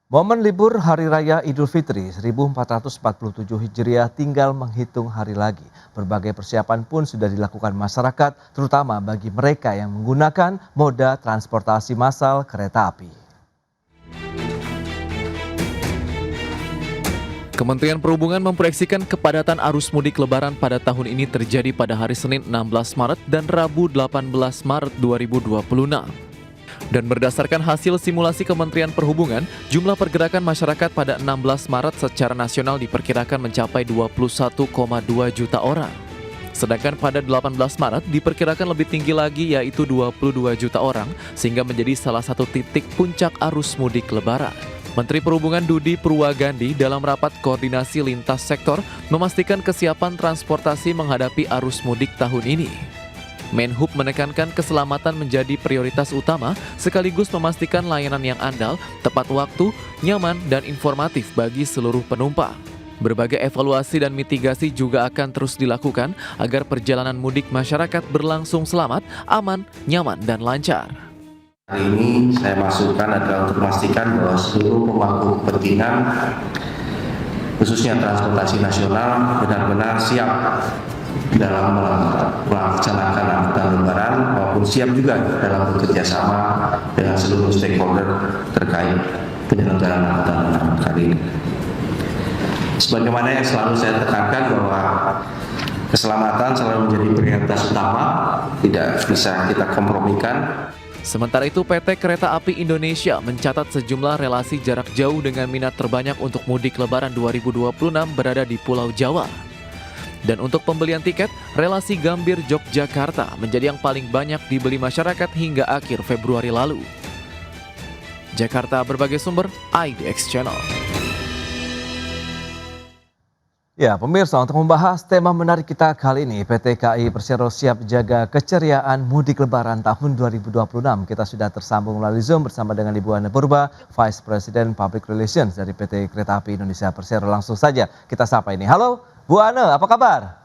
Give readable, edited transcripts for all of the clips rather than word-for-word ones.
Momen libur Hari Raya Idul Fitri 1447 Hijriah tinggal menghitung hari lagi. Berbagai persiapan pun sudah dilakukan masyarakat, terutama bagi mereka yang menggunakan moda transportasi massal kereta api. Kementerian Perhubungan memproyeksikan kepadatan arus mudik Lebaran pada tahun ini terjadi pada hari Senin 16 Maret dan Rabu 18 Maret 2026. Dan berdasarkan hasil simulasi Kementerian Perhubungan, jumlah pergerakan masyarakat pada 16 Maret secara nasional diperkirakan mencapai 21,2 juta orang. Sedangkan pada 18 Maret diperkirakan lebih tinggi lagi yaitu 22 juta orang, sehingga menjadi salah satu titik puncak arus mudik Lebaran. Menteri Perhubungan Dudi Purwagandi dalam rapat koordinasi lintas sektor memastikan kesiapan transportasi menghadapi arus mudik tahun ini. Menhub menekankan keselamatan menjadi prioritas utama sekaligus memastikan layanan yang andal, tepat waktu, nyaman, dan informatif bagi seluruh penumpang. Berbagai evaluasi dan mitigasi juga akan terus dilakukan agar perjalanan mudik masyarakat berlangsung selamat, aman, nyaman, dan lancar. Hari ini saya masukkan adalah untuk memastikan bahwa seluruh pemangku kepentingan, khususnya transportasi nasional, benar-benar siap dalam melaksanakan angkutan Lebaran maupun siap juga dalam bekerja sama dengan seluruh stakeholder terkait penyelenggaraan angkutan Lebaran kali ini. Sebagaimana yang selalu saya tekankan bahwa keselamatan selalu menjadi prioritas utama, tidak bisa kita kompromikan. Sementara itu, PT Kereta Api Indonesia mencatat sejumlah relasi jarak jauh dengan minat terbanyak untuk mudik Lebaran 2026 berada di Pulau Jawa. Dan untuk pembelian tiket, relasi Gambir Yogyakarta menjadi yang paling banyak dibeli masyarakat hingga akhir Februari lalu. Jakarta, berbagai sumber, IDX Channel. Ya, pemirsa, untuk membahas tema menarik kita kali ini, PT KAI Persero siap jaga keceriaan mudik Lebaran tahun 2026. Kita sudah tersambung melalui Zoom bersama dengan Ibu Ane Purba, Vice President Public Relations dari PT Kereta Api Indonesia Persero. Langsung saja kita sapa ini. Halo, Bu Ane, apa kabar?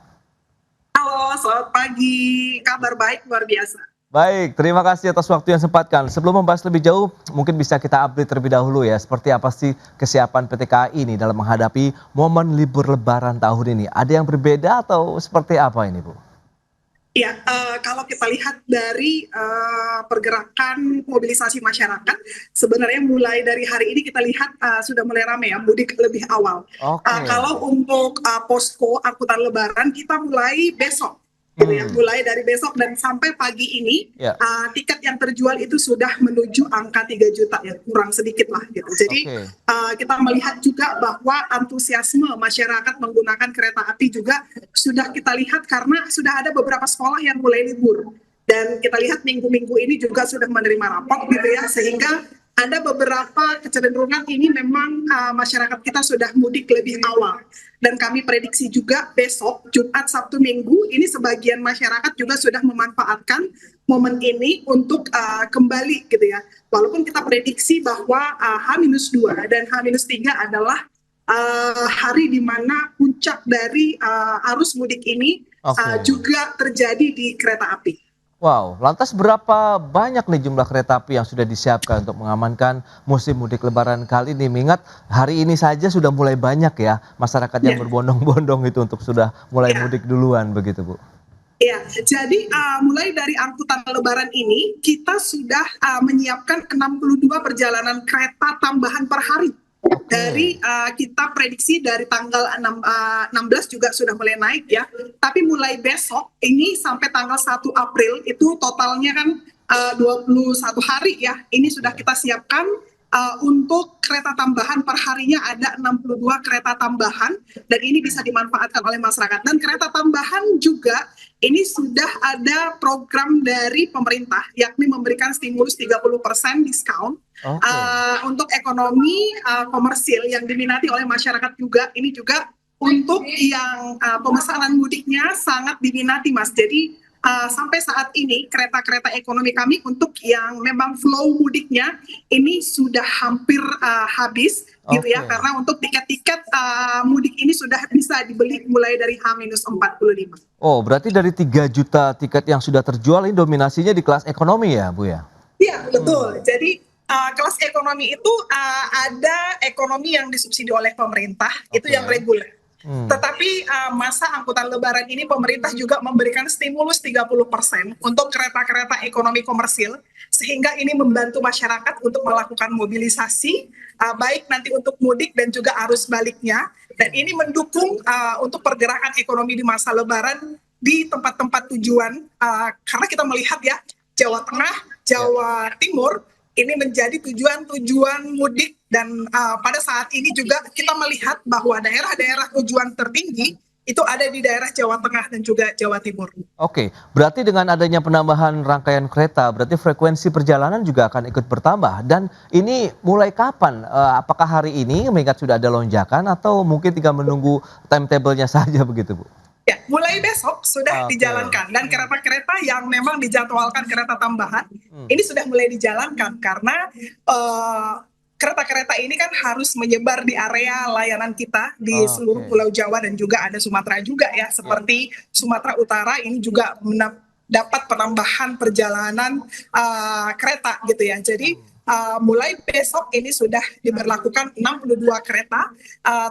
Halo, selamat pagi. Kabar baik, luar biasa. Baik, terima kasih atas waktu yang sempatkan. Sebelum membahas lebih jauh, mungkin bisa kita update terlebih dahulu ya. Seperti apa sih kesiapan PT KAI ini dalam menghadapi momen libur Lebaran tahun ini? Ada yang berbeda atau seperti apa ini, Bu? Ya, kalau kita lihat dari pergerakan mobilisasi masyarakat, sebenarnya mulai dari hari ini kita lihat sudah mulai ramai ya, mudik lebih awal. Kalau untuk posko angkutan Lebaran, kita mulai besok. Gitu ya, mulai dari besok dan sampai pagi ini tiket yang terjual itu sudah menuju angka 3 juta ya, kurang sedikit lah gitu. Jadi kita melihat juga bahwa antusiasme masyarakat menggunakan kereta api juga sudah kita lihat karena sudah ada beberapa sekolah yang mulai libur dan kita lihat minggu-minggu ini juga sudah menerima rapor gitu ya, sehingga ada beberapa kecenderungan ini memang masyarakat kita sudah mudik lebih awal. Dan kami prediksi juga besok, Jumat, Sabtu, Minggu, ini sebagian masyarakat juga sudah memanfaatkan momen ini untuk kembali gitu ya. Walaupun kita prediksi bahwa H-2 dan H-3 adalah hari di mana puncak dari arus mudik ini juga terjadi di kereta api. Wow, lantas berapa banyak nih jumlah kereta api yang sudah disiapkan untuk mengamankan musim mudik Lebaran kali ini? Mengingat hari ini saja sudah mulai banyak ya masyarakat yang berbondong-bondong itu untuk sudah mulai mudik duluan begitu, Bu. Ya, jadi mulai dari angkutan Lebaran ini kita sudah menyiapkan 62 perjalanan kereta tambahan per hari. Dari kita prediksi dari tanggal 16 juga sudah mulai naik ya, tapi mulai besok ini sampai tanggal 1 April itu totalnya kan 21 hari ya, ini sudah kita siapkan untuk kereta tambahan per harinya ada 62 kereta tambahan dan ini bisa dimanfaatkan oleh masyarakat. Dan kereta tambahan juga ini sudah ada program dari pemerintah yakni memberikan stimulus 30% diskon untuk ekonomi komersil yang diminati oleh masyarakat juga. Ini juga untuk yang pemesanan mudiknya sangat diminati Mas. Jadi sampai saat ini kereta-kereta ekonomi kami untuk yang memang flow mudiknya ini sudah hampir habis gitu ya, karena untuk tiket-tiket mudik ini sudah bisa dibeli mulai dari H-45. Oh, berarti dari 3 juta tiket yang sudah terjual ini dominasinya di kelas ekonomi ya, Bu ya? Iya, betul. Jadi kelas ekonomi itu ada ekonomi yang disubsidi oleh pemerintah, itu yang reguler. Tetapi masa angkutan lebaran ini pemerintah juga memberikan stimulus 30% untuk kereta-kereta ekonomi komersil, sehingga ini membantu masyarakat untuk melakukan mobilisasi, baik nanti untuk mudik dan juga arus baliknya. Dan ini mendukung untuk pergerakan ekonomi di masa lebaran di tempat-tempat tujuan, karena kita melihat ya, Jawa Tengah, Jawa Timur, ini menjadi tujuan-tujuan mudik dan pada saat ini juga kita melihat bahwa daerah-daerah tujuan tertinggi itu ada di daerah Jawa Tengah dan juga Jawa Timur. Oke, berarti dengan adanya penambahan rangkaian kereta, berarti frekuensi perjalanan juga akan ikut bertambah. Dan ini mulai kapan? Apakah hari ini mengingat sudah ada lonjakan atau mungkin tinggal menunggu timetable-nya saja begitu, Bu? Ya, mulai besok sudah dijalankan dan kereta-kereta yang memang dijadwalkan kereta tambahan ini sudah mulai dijalankan karena kereta-kereta ini kan harus menyebar di area layanan kita di seluruh Pulau Jawa dan juga ada Sumatera juga ya, seperti Sumatera Utara ini juga dapat penambahan perjalanan kereta gitu ya. Jadi mulai besok ini sudah diberlakukan 62 kereta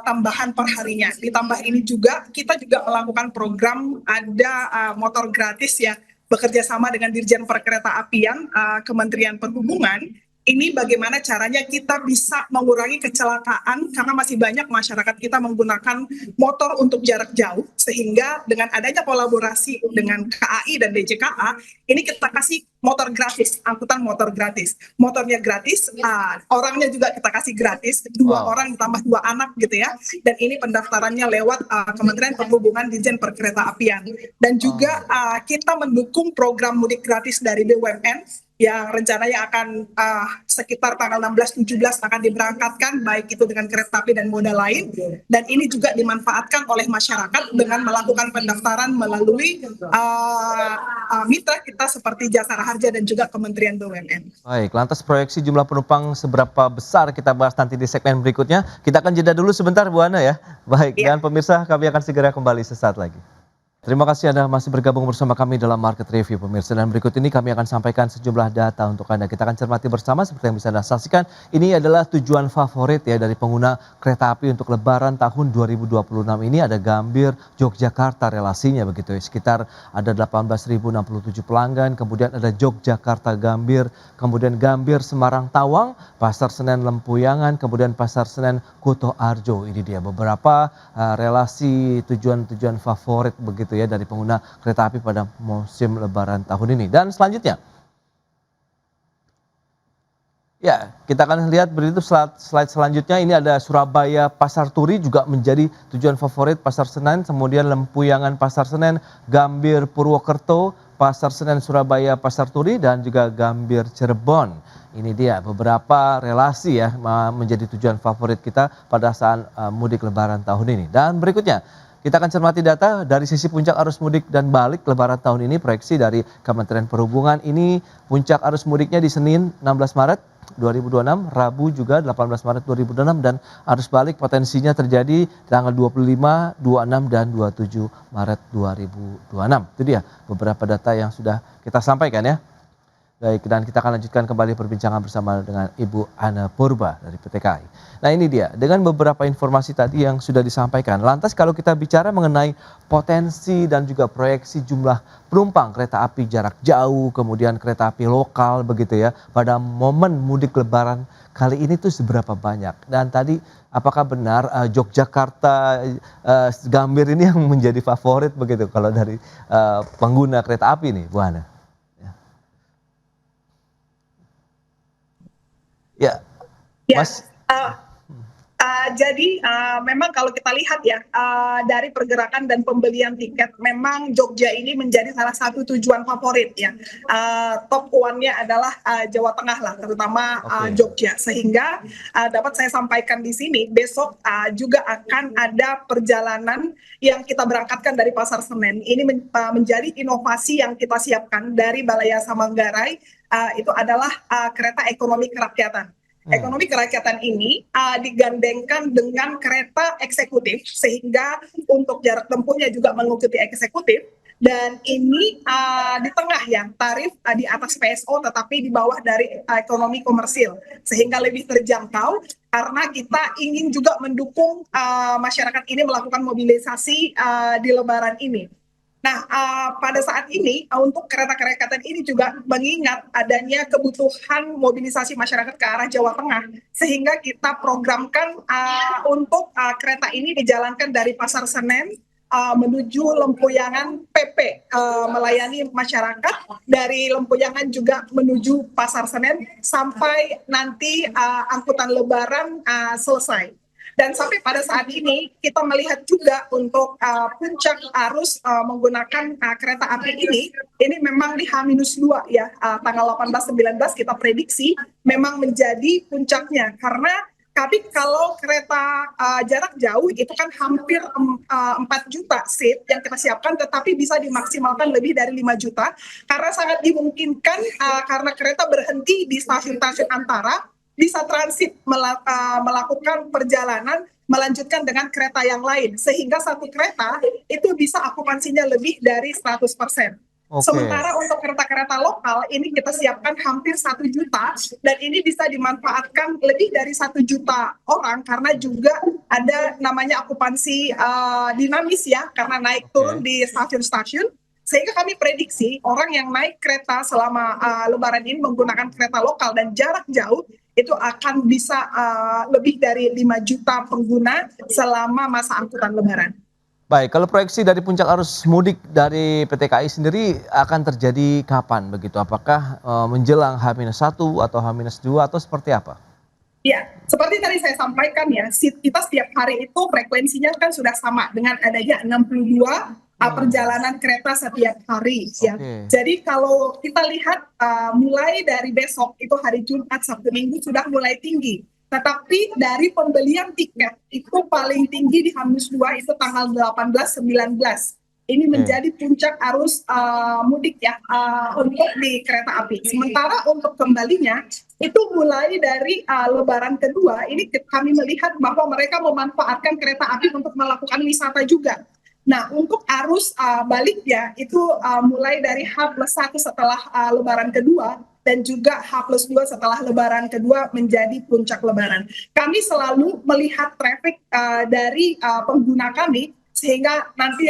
tambahan per harinya. Ditambah ini juga kita juga melakukan program ada motor gratis ya, bekerja sama dengan Dirjen Perkeretaapian Kementerian Perhubungan. Ini bagaimana caranya kita bisa mengurangi kecelakaan karena masih banyak masyarakat kita menggunakan motor untuk jarak jauh, sehingga dengan adanya kolaborasi dengan KAI dan DJKA ini kita kasih motor gratis, angkutan motor gratis, motornya gratis, orangnya juga kita kasih gratis, 2 orang ditambah 2 anak gitu ya, dan ini pendaftarannya lewat Kementerian Perhubungan Dirjen Perkeretaapian, dan juga kita mendukung program mudik gratis dari BUMN yang rencananya akan sekitar tanggal 16-17 akan diberangkatkan, baik itu dengan kereta api dan moda lain, dan ini juga dimanfaatkan oleh masyarakat dengan melakukan pendaftaran melalui mitra kita seperti Jasara Harja dan juga Kementerian BUMN. Baik, lantas proyeksi jumlah penumpang seberapa besar kita bahas nanti di segmen berikutnya. Kita akan jeda dulu sebentar Bu Ana ya. Baik, dan pemirsa kami akan segera kembali sesaat lagi. Terima kasih Anda masih bergabung bersama kami dalam Market Review pemirsa, dan berikut ini kami akan sampaikan sejumlah data untuk Anda. Kita akan cermati bersama seperti yang bisa Anda saksikan. Ini adalah tujuan favorit ya dari pengguna kereta api untuk Lebaran tahun 2026 ini. Ada Gambir Yogyakarta relasinya begitu ya, sekitar ada 18.067 pelanggan, kemudian ada Yogyakarta Gambir, kemudian Gambir Semarang Tawang, Pasar Senen Lempuyangan, kemudian Pasar Senen Kuto Arjo. Ini dia beberapa relasi tujuan-tujuan favorit begitu ya dari pengguna kereta api pada musim Lebaran tahun ini. Dan selanjutnya, ya kita akan lihat berikut slide selanjutnya. Ini ada Surabaya Pasar Turi juga menjadi tujuan favorit Pasar Senen, kemudian Lempuyangan Pasar Senen, Gambir Purwokerto, Pasar Senen Surabaya Pasar Turi, dan juga Gambir Cirebon. Ini dia beberapa relasi ya menjadi tujuan favorit kita pada saat mudik Lebaran tahun ini. Dan berikutnya kita akan cermati data dari sisi puncak arus mudik dan balik Lebaran tahun ini. Proyeksi dari Kementerian Perhubungan ini puncak arus mudiknya di Senin 16 Maret 2026, Rabu juga 18 Maret 2026, dan arus balik potensinya terjadi tanggal 25, 26, dan 27 Maret 2026. Itu dia beberapa data yang sudah kita sampaikan ya. Baik, dan kita akan lanjutkan kembali perbincangan bersama dengan Ibu Ana Purba dari PT KAI. Nah ini dia, dengan beberapa informasi tadi yang sudah disampaikan. Lantas kalau kita bicara mengenai potensi dan juga proyeksi jumlah penumpang kereta api jarak jauh, kemudian kereta api lokal begitu ya, pada momen mudik Lebaran kali ini tuh seberapa banyak? Dan tadi apakah benar Yogyakarta Gambir ini yang menjadi favorit begitu kalau dari pengguna kereta api nih, Bu Ana? Ya, Mas. Jadi memang kalau kita lihat ya dari pergerakan dan pembelian tiket, memang Jogja ini menjadi salah satu tujuan favorit ya. Top one-nya adalah Jawa Tengah lah, terutama Jogja. Sehingga dapat saya sampaikan di sini, besok juga akan ada perjalanan yang kita berangkatkan dari Pasar Senen. Ini menjadi inovasi yang kita siapkan dari Balai Yasa Manggarai. Itu adalah kereta ekonomi kerakyatan. Ekonomi kerakyatan ini digandengkan dengan kereta eksekutif, sehingga untuk jarak tempuhnya juga mengikuti eksekutif, Dan ini di tengah ya, tarif di atas PSO tetapi di bawah dari ekonomi komersil, sehingga lebih terjangkau karena kita ingin juga mendukung masyarakat ini melakukan mobilisasi di Lebaran ini. Nah, pada saat ini untuk kereta-kereta ini juga mengingat adanya kebutuhan mobilisasi masyarakat ke arah Jawa Tengah, sehingga kita programkan untuk kereta ini dijalankan dari Pasar Senen menuju Lempuyangan PP, melayani masyarakat dari Lempuyangan juga menuju Pasar Senen sampai nanti angkutan Lebaran selesai. Dan sampai pada saat ini kita melihat juga untuk puncak arus menggunakan kereta api ini memang di H-2 ya, tanggal 18-19 kita prediksi memang menjadi puncaknya karena kalau kereta jarak jauh itu kan hampir 4 juta seat yang kita siapkan, tetapi bisa dimaksimalkan lebih dari 5 juta karena sangat dimungkinkan karena kereta berhenti di stasiun-stasiun antara bisa transit melakukan perjalanan melanjutkan dengan kereta yang lain sehingga satu kereta itu bisa okupansinya lebih dari 100%. Sementara untuk kereta-kereta lokal ini kita siapkan hampir 1 juta dan ini bisa dimanfaatkan lebih dari 1 juta orang karena juga ada namanya okupansi dinamis ya karena naik turun di stasiun-stasiun. Sehingga kami prediksi orang yang naik kereta selama Lebaran ini menggunakan kereta lokal dan jarak jauh itu akan bisa lebih dari 5 juta pengguna selama masa angkutan Lebaran. Baik, kalau proyeksi dari puncak arus mudik dari PT KAI sendiri akan terjadi kapan begitu? Apakah menjelang H-1 atau H-2 atau seperti apa? Ya, seperti tadi saya sampaikan ya, kita setiap hari itu frekuensinya kan sudah sama dengan adanya 62 perjalanan kereta setiap hari ya. Jadi kalau kita lihat mulai dari besok itu hari Jumat, Sabtu, Minggu sudah mulai tinggi. Tetapi dari pembelian tiket itu paling tinggi di H-2 itu tanggal 18-19. Ini menjadi puncak arus mudik ya untuk di kereta api. Sementara untuk kembalinya itu mulai dari Lebaran kedua ini kami melihat bahwa mereka memanfaatkan kereta api untuk melakukan wisata juga. Nah, untuk arus baliknya itu mulai dari H+1 setelah Lebaran kedua dan juga H+2 setelah Lebaran kedua menjadi puncak Lebaran. Kami selalu melihat traffic dari pengguna kami sehingga nanti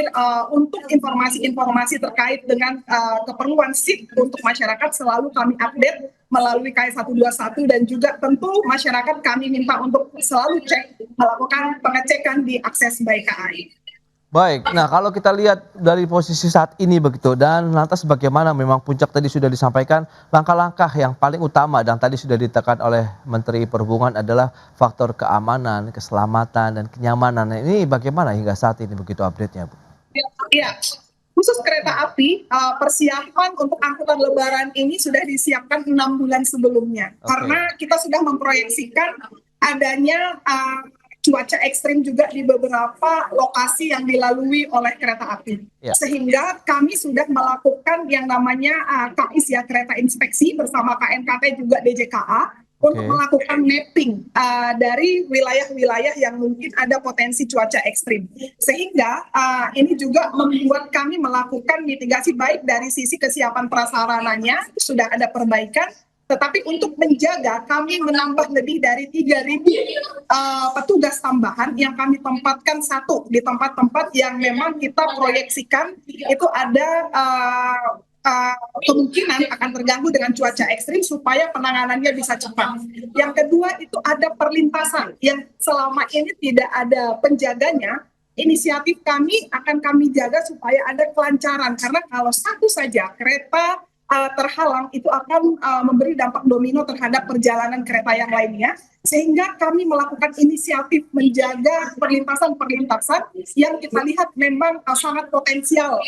untuk informasi-informasi terkait dengan keperluan seat untuk masyarakat selalu kami update melalui KAI 121 dan juga tentu masyarakat kami minta untuk selalu melakukan pengecekan di akses by KAI. Baik, nah kalau kita lihat dari posisi saat ini begitu dan lantas bagaimana memang puncak tadi sudah disampaikan langkah-langkah yang paling utama dan tadi sudah ditekan oleh Menteri Perhubungan adalah faktor keamanan, keselamatan dan kenyamanan. Nah, ini bagaimana hingga saat ini begitu update-nya, Bu? Ya, khusus kereta api persiapan untuk angkutan Lebaran ini sudah disiapkan 6 bulan sebelumnya karena kita sudah memproyeksikan adanya cuaca ekstrim juga di beberapa lokasi yang dilalui oleh kereta api. Sehingga kami sudah melakukan yang namanya KIS ya, kereta inspeksi bersama KNKT juga DJKA untuk melakukan mapping dari wilayah-wilayah yang mungkin ada potensi cuaca ekstrim. Sehingga ini juga membuat kami melakukan mitigasi baik dari sisi kesiapan prasarananya, sudah ada perbaikan, tetapi untuk menjaga kami menambah lebih dari 3.000 petugas tambahan yang kami tempatkan satu di tempat-tempat yang memang kita proyeksikan itu ada kemungkinan akan terganggu dengan cuaca ekstrim supaya penanganannya bisa cepat. Yang kedua itu ada perlintasan yang selama ini tidak ada penjaganya. Inisiatif kami akan kami jaga supaya ada kelancaran karena kalau satu saja kereta terhalang itu akan memberi dampak domino terhadap perjalanan kereta yang lainnya sehingga kami melakukan inisiatif menjaga perlintasan-perlintasan yang kita lihat memang sangat potensial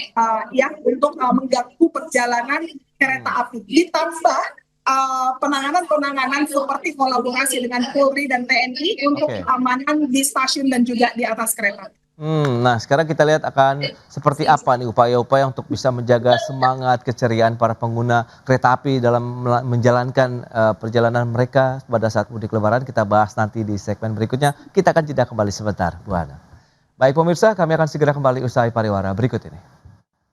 ya untuk mengganggu perjalanan kereta api. Ditambah penanganan-penanganan seperti kolaborasi dengan Polri dan TNI untuk keamanan di stasiun dan juga di atas kereta. Nah sekarang kita lihat akan seperti apa nih upaya-upaya untuk bisa menjaga semangat keceriaan para pengguna kereta api dalam menjalankan perjalanan mereka pada saat mudik Lebaran. Kita bahas nanti di segmen berikutnya. Kita akan jeda kembali sebentar, Bu Hana. Baik pemirsa, kami akan segera kembali usai pariwara berikut ini.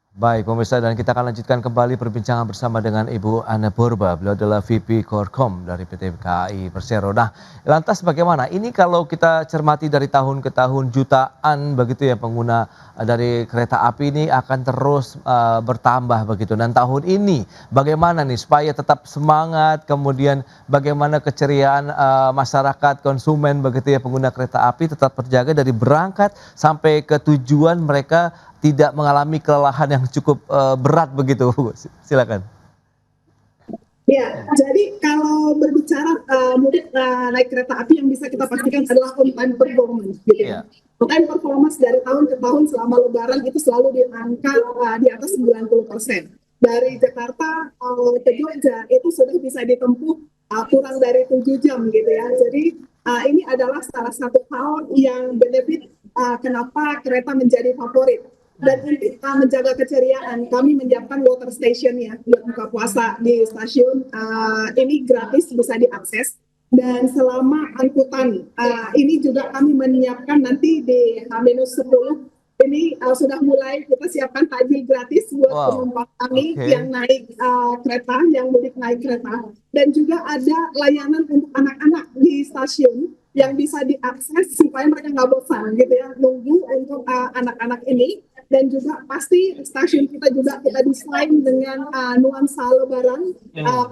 Baik pemirsa, dan kita akan lanjutkan kembali perbincangan bersama dengan Ibu Anne Purba. Beliau adalah VP Korkom dari PT KAI Persero. Nah, lantas bagaimana? Ini kalau kita cermati dari tahun ke tahun jutaan begitu ya pengguna dari kereta api ini akan terus bertambah begitu. Dan tahun ini bagaimana nih supaya tetap semangat, kemudian bagaimana keceriaan masyarakat konsumen begitu ya pengguna kereta api tetap terjaga dari berangkat sampai ke tujuan, mereka tidak mengalami kelelahan yang cukup berat begitu. Silakan. Ya, jadi kalau berbicara mudik naik kereta api yang bisa kita pastikan adalah on time performance, gitu ya. On time performance dari tahun ke tahun selama Lebaran itu selalu di angka di atas 90%. Dari Jakarta ke Jogja itu sudah bisa ditempuh kurang dari 7 jam gitu ya. Jadi ini adalah salah satu hal yang benefit kenapa kereta menjadi favorit. Dan untuk menjaga keceriaan, kami menyiapkan water station ya buat buka puasa di stasiun. Ini gratis, bisa diakses. Dan selama angkutan, ini juga kami menyiapkan nanti di H-10, ini sudah mulai kita siapkan takjil gratis buat penumpang kami yang naik kereta, yang mudik naik kereta. Dan juga ada layanan untuk anak-anak di stasiun yang bisa diakses supaya mereka nggak bosan gitu ya, nunggu untuk anak-anak ini. Dan juga pasti stasiun kita juga kita desain dengan nuansa Lebaran.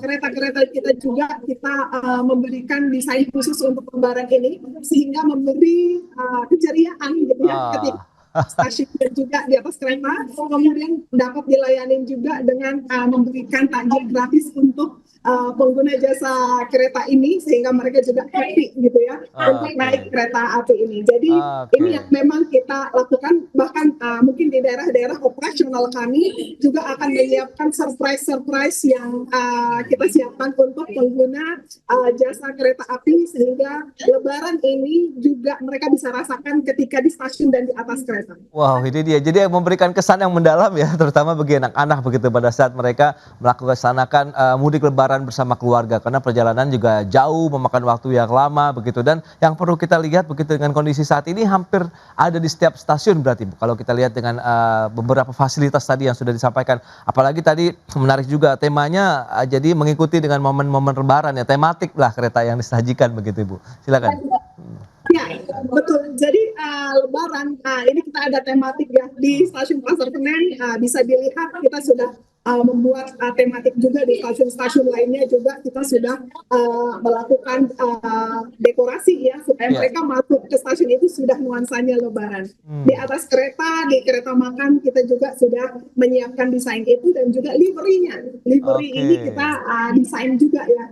Kereta-kereta kita juga kita memberikan desain khusus untuk Lebaran ini sehingga memberi keceriaan gitu ya ketika stasiun dan juga di atas kereta. Kemudian dapat dilayani juga dengan memberikan takjil gratis untuk pengguna jasa kereta ini sehingga mereka juga happy gitu ya untuk naik kereta api ini. Jadi ini yang memang kita lakukan, bahkan mungkin di daerah-daerah operasional kami juga akan menyiapkan surprise yang kita siapkan untuk pengguna jasa kereta api sehingga Lebaran ini juga mereka bisa rasakan ketika di stasiun dan di atas kereta. Wow, ini dia. Jadi memberikan kesan yang mendalam ya, terutama bagi anak-anak begitu pada saat mereka melaksanakan mudik Lebaran bersama keluarga, karena perjalanan juga jauh, memakan waktu yang lama begitu. Dan yang perlu kita lihat begitu dengan kondisi saat ini hampir ada di setiap stasiun berarti Bu. Kalau kita lihat dengan beberapa fasilitas tadi yang sudah disampaikan, apalagi tadi menarik juga temanya, jadi mengikuti dengan momen-momen Lebaran ya, tematik lah kereta yang disajikan begitu Bu. Silakan. Ya, betul. Jadi Lebaran ini kita ada tematik ya di stasiun Pasar Senen, bisa dilihat kita sudah membuat tematik juga di stasiun-stasiun lainnya juga kita sudah melakukan dekorasi ya supaya mereka masuk ke stasiun itu sudah nuansanya Lebaran. Di atas kereta, di kereta makan kita juga sudah menyiapkan desain itu dan juga liverinya. Livery ini kita desain juga ya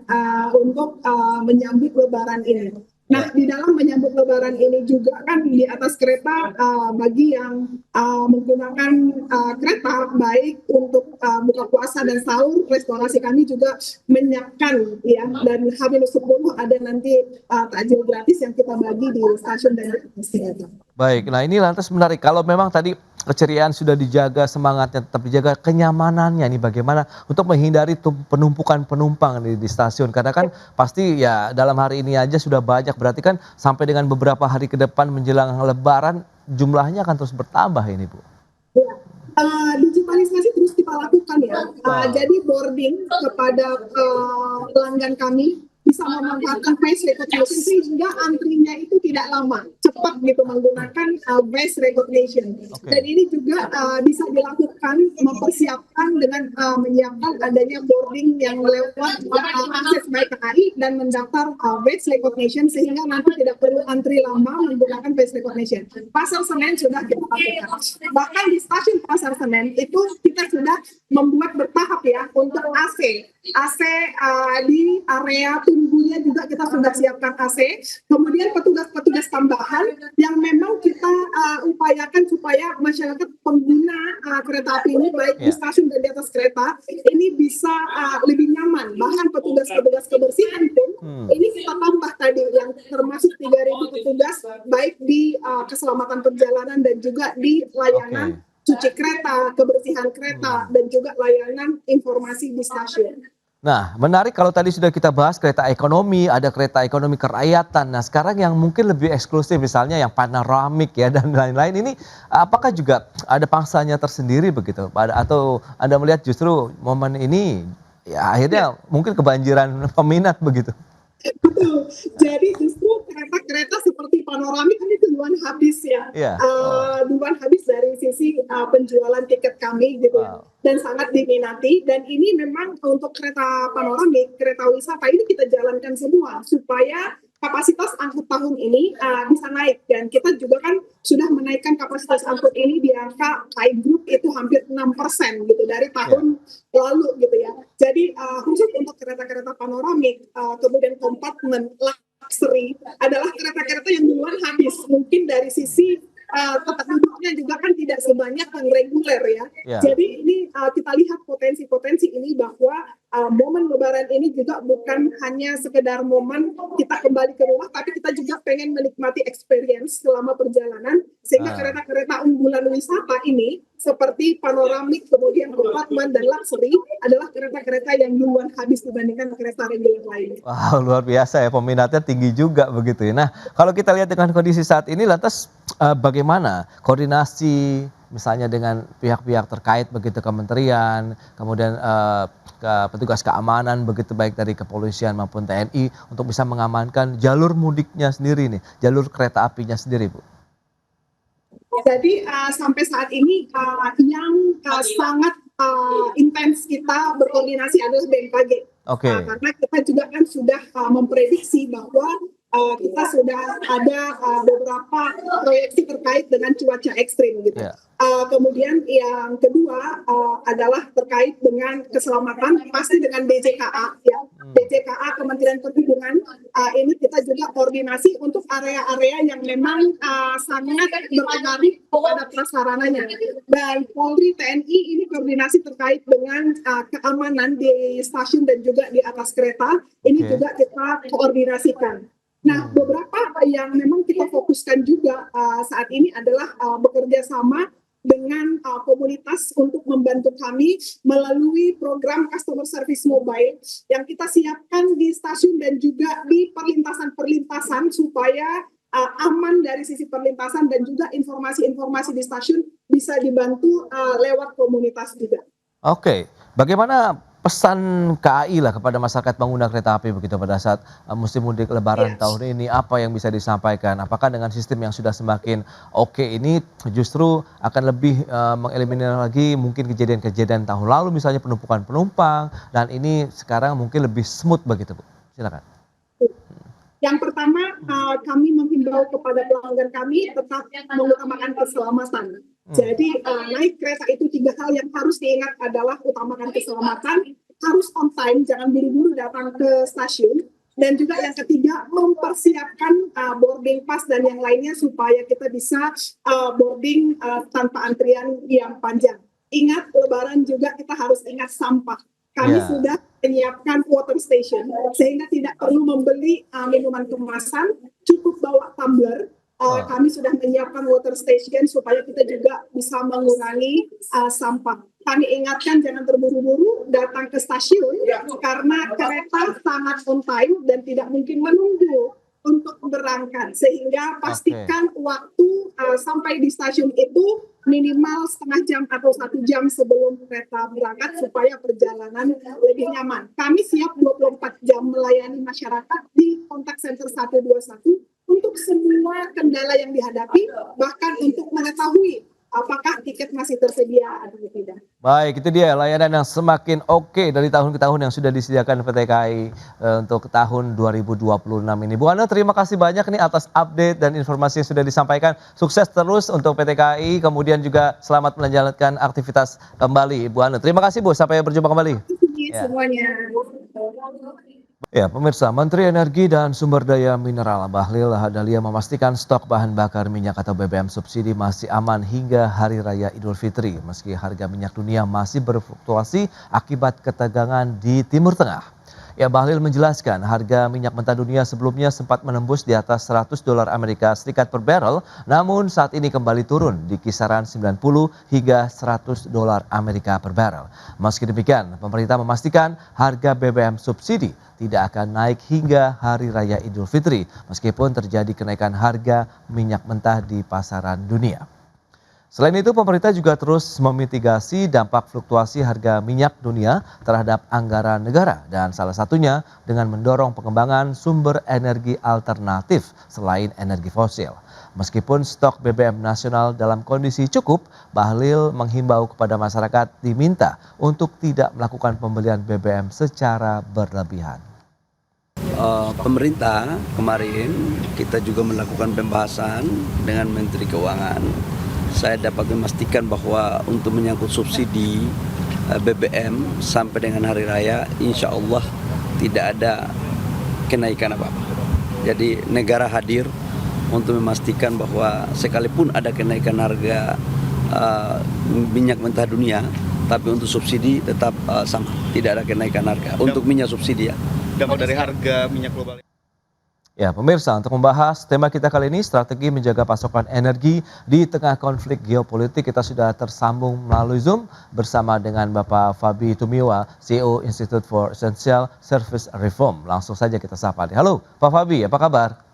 untuk menyambut Lebaran ini. Nah, di dalam menyambut Lebaran ini juga kan di atas kereta bagi yang menggunakan kereta baik untuk buka puasa dan sahur, restorasi kami juga menyiapkan ya, dan H-10 ada nanti takjil gratis yang kita bagi di stasiun dan di atas kereta. Baik, nah ini lantas menarik. Kalau memang tadi keceriaan sudah dijaga, semangatnya tetap dijaga, kenyamanannya nih bagaimana untuk menghindari penumpukan penumpang di stasiun. Karena kan pasti ya dalam hari ini aja sudah banyak, berarti kan sampai dengan beberapa hari ke depan menjelang Lebaran jumlahnya akan terus bertambah ini Bu. Ya, digitalisasi terus kita lakukan ya. Jadi boarding kepada pelanggan kami bisa memanfaatkan face recognition sehingga antrinya itu tidak lama, cepat gitu menggunakan face recognition. Dan ini juga bisa dilakukan, mempersiapkan dengan menyiapkan adanya boarding yang lewat akses by KAI dan mendaftar face recognition sehingga nanti tidak perlu antri lama menggunakan face recognition. Pasar Senen sudah kita lakukan. Bahkan di stasiun Pasar Senen itu kita sudah membuat bertahap ya untuk AC di area tunggunya juga kita sudah siapkan AC. Kemudian petugas-petugas tambahan yang memang kita upayakan supaya masyarakat pengguna kereta api ini baik di stasiun dan di atas kereta ini bisa lebih nyaman. Bahkan petugas-petugas kebersihan pun ini kita tambah tadi yang termasuk 3.000 petugas baik di keselamatan perjalanan dan juga di layanan cuci kereta, kebersihan kereta, dan juga layanan informasi di stasiun. Nah, menarik kalau tadi sudah kita bahas kereta ekonomi, ada kereta ekonomi kerakyatan. Nah, sekarang yang mungkin lebih eksklusif misalnya yang panoramik ya dan lain-lain ini apakah juga ada pangsanya tersendiri begitu? Atau Anda melihat justru momen ini ya akhirnya mungkin kebanjiran peminat begitu? Betul. Jadi justru kereta-kereta seperti panoramik ini duluan habis ya. Iya. Oh, Duluan habis dari sisi penjualan tiket kami gitu ya. wow. Dan sangat diminati. Dan ini memang untuk kereta panoramik, kereta wisata ini kita jalankan semua supaya kapasitas angkut tahun ini bisa naik. Dan kita juga kan sudah menaikkan kapasitas angkut ini di angka KAI Group itu hampir 6% gitu dari tahun lalu gitu ya. Jadi khusus untuk kereta-kereta panoramik, kemudian kompartemen, luxury adalah kereta-kereta yang duluan habis. Mungkin dari sisi tempat duduknya juga kan tidak sebanyak yang reguler ya. Ya. Jadi ini kita lihat potensi-potensi ini bahwa momen Lebaran ini juga bukan hanya sekedar momen kita kembali ke rumah, tapi kita juga pengen menikmati experience selama perjalanan, sehingga kereta-kereta unggulan wisata ini seperti panoramik, kemudian kompartemen dan luxury adalah kereta-kereta yang duluan habis dibandingkan kereta reguler lainnya. Wow, luar biasa ya, peminatnya tinggi juga begitu ya. Nah, kalau kita lihat dengan kondisi saat ini lantas bagaimana koordinasi misalnya dengan pihak-pihak terkait begitu, kementerian, kemudian ke petugas keamanan begitu baik dari kepolisian maupun TNI untuk bisa mengamankan jalur mudiknya sendiri nih, jalur kereta apinya sendiri, Bu. Jadi sampai saat ini yang sangat intens kita berkoordinasi adalah BMKG. Oke. Karena kita juga kan sudah memprediksi bahwa kita sudah ada beberapa proyeksi terkait dengan cuaca ekstrim gitu. Yeah. Kemudian yang kedua adalah terkait dengan keselamatan, pasti dengan DJKA ya. DJKA Kementerian Perhubungan ini kita juga koordinasi untuk area-area yang memang sangat berpengaruh kepada prasarananya. Dan Polri TNI ini koordinasi terkait dengan keamanan di stasiun dan juga di atas kereta. Ini juga kita koordinasikan. Nah, beberapa yang memang kita fokuskan juga saat ini adalah bekerja sama dengan komunitas untuk membantu kami melalui program Customer Service Mobile yang kita siapkan di stasiun dan juga di perlintasan-perlintasan supaya aman dari sisi perlintasan dan juga informasi-informasi di stasiun bisa dibantu lewat komunitas juga. Oke, bagaimana pesan KAI lah kepada masyarakat pengguna kereta api begitu pada saat musim mudik Lebaran tahun ini, apa yang bisa disampaikan? Apakah dengan sistem yang sudah semakin oke ini justru akan lebih mengeliminir lagi mungkin kejadian-kejadian tahun lalu misalnya penumpukan penumpang dan ini sekarang mungkin lebih smooth begitu, Bu? Silakan. Yang pertama, kami menghimbau kepada pelanggan kami tetap mengutamakan keselamatan. Jadi naik kereta itu 3 hal yang harus diingat adalah utamakan keselamatan, harus on time, jangan buru-buru datang ke stasiun, dan juga yang ketiga mempersiapkan boarding pass dan yang lainnya supaya kita bisa boarding tanpa antrian yang panjang. Ingat Lebaran juga kita harus ingat sampah. Kami sudah menyiapkan water station sehingga tidak perlu membeli minuman kemasan, cukup bawa tumbler. Kami sudah menyiapkan water station supaya kita juga bisa mengurangi sampah. Kami ingatkan jangan terburu-buru datang ke stasiun karena kereta sangat on time dan tidak mungkin menunggu untuk berangkat, sehingga pastikan waktu sampai di stasiun itu minimal setengah jam atau 1 jam sebelum kereta berangkat supaya perjalanan lebih nyaman. Kami siap 24 jam melayani masyarakat di kontak center 121 untuk semua kendala yang dihadapi, bahkan untuk mengetahui apakah tiket masih tersedia atau tidak. Baik, itu dia layanan yang semakin oke dari tahun ke tahun yang sudah disediakan PT KAI untuk tahun 2026 ini. Bu Ana, terima kasih banyak nih atas update dan informasi yang sudah disampaikan. Sukses terus untuk PT KAI, kemudian juga selamat menjalankan aktivitas kembali. Bu Ana, terima kasih Bu, sampai berjumpa kembali. Terima kasih semuanya. Ya, pemirsa, Menteri Energi dan Sumber Daya Mineral Bahlil Lahadalia memastikan stok bahan bakar minyak atau BBM subsidi masih aman hingga Hari Raya Idul Fitri, meski harga minyak dunia masih berfluktuasi akibat ketegangan di Timur Tengah. Ya, Bahlil menjelaskan harga minyak mentah dunia sebelumnya sempat menembus di atas $100 Amerika Serikat per barrel, namun saat ini kembali turun di kisaran 90 hingga $100 Amerika per barrel. Meski demikian, pemerintah memastikan harga BBM subsidi tidak akan naik hingga Hari Raya Idul Fitri, meskipun terjadi kenaikan harga minyak mentah di pasaran dunia. Selain itu, pemerintah juga terus memitigasi dampak fluktuasi harga minyak dunia terhadap anggaran negara dan salah satunya dengan mendorong pengembangan sumber energi alternatif selain energi fosil. Meskipun stok BBM nasional dalam kondisi cukup, Bahlil menghimbau kepada masyarakat diminta untuk tidak melakukan pembelian BBM secara berlebihan. Pemerintah kemarin kita juga melakukan pembahasan dengan Menteri Keuangan. Saya dapat memastikan bahwa untuk menyangkut subsidi BBM sampai dengan Hari Raya, insya Allah tidak ada kenaikan apa-apa. Jadi negara hadir untuk memastikan bahwa sekalipun ada kenaikan harga minyak mentah dunia, tapi untuk subsidi tetap sama, tidak ada kenaikan harga untuk minyak subsidi ya. Dampak dari harga minyak global. Ya, pemirsa, untuk membahas tema kita kali ini, strategi menjaga pasokan energi di tengah konflik geopolitik, kita sudah tersambung melalui Zoom bersama dengan Bapak Fabi Tumiwa, CEO Institute for Essential Service Reform. Langsung saja kita sapa. Halo, Pak Fabi, apa kabar?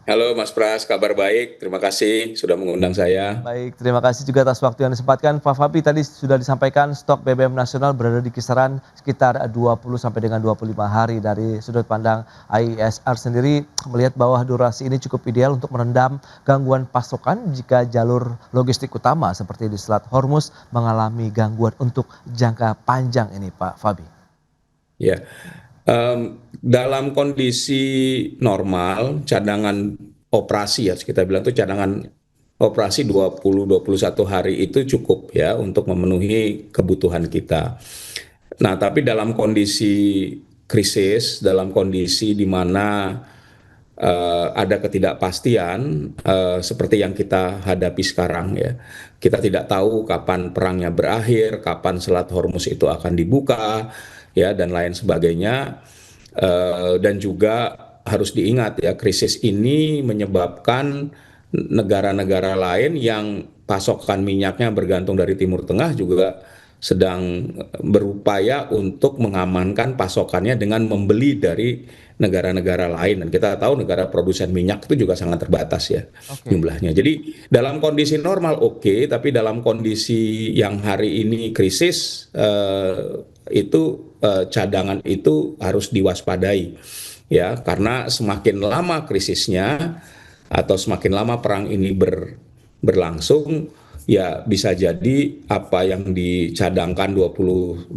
Halo Mas Pras, kabar baik. Terima kasih sudah mengundang saya. Baik, terima kasih juga atas waktu yang disempatkan. Pak Fabi, tadi sudah disampaikan stok BBM nasional berada di kisaran sekitar 20 sampai dengan 25 hari. Dari sudut pandang IESR sendiri melihat bahwa durasi ini cukup ideal untuk merendam gangguan pasokan jika jalur logistik utama seperti di Selat Hormuz mengalami gangguan untuk jangka panjang ini, Pak Fabi. Ya, dalam kondisi normal, cadangan operasi ya, kita bilang itu cadangan operasi 20-21 hari itu cukup ya untuk memenuhi kebutuhan kita. Nah, tapi dalam kondisi krisis, dalam kondisi di mana ada ketidakpastian seperti yang kita hadapi sekarang ya. Kita tidak tahu kapan perangnya berakhir, kapan Selat Hormuz itu akan dibuka, ya dan lain sebagainya, dan juga harus diingat ya, krisis ini menyebabkan negara-negara lain yang pasokan minyaknya bergantung dari Timur Tengah juga sedang berupaya untuk mengamankan pasokannya dengan membeli dari negara-negara lain, dan kita tahu negara produsen minyak itu juga sangat terbatas ya jumlahnya. Jadi dalam kondisi normal oke, tapi dalam kondisi yang hari ini krisis itu cadangan itu harus diwaspadai ya, karena semakin lama krisisnya atau semakin lama perang ini berlangsung ya, bisa jadi apa yang dicadangkan 20-21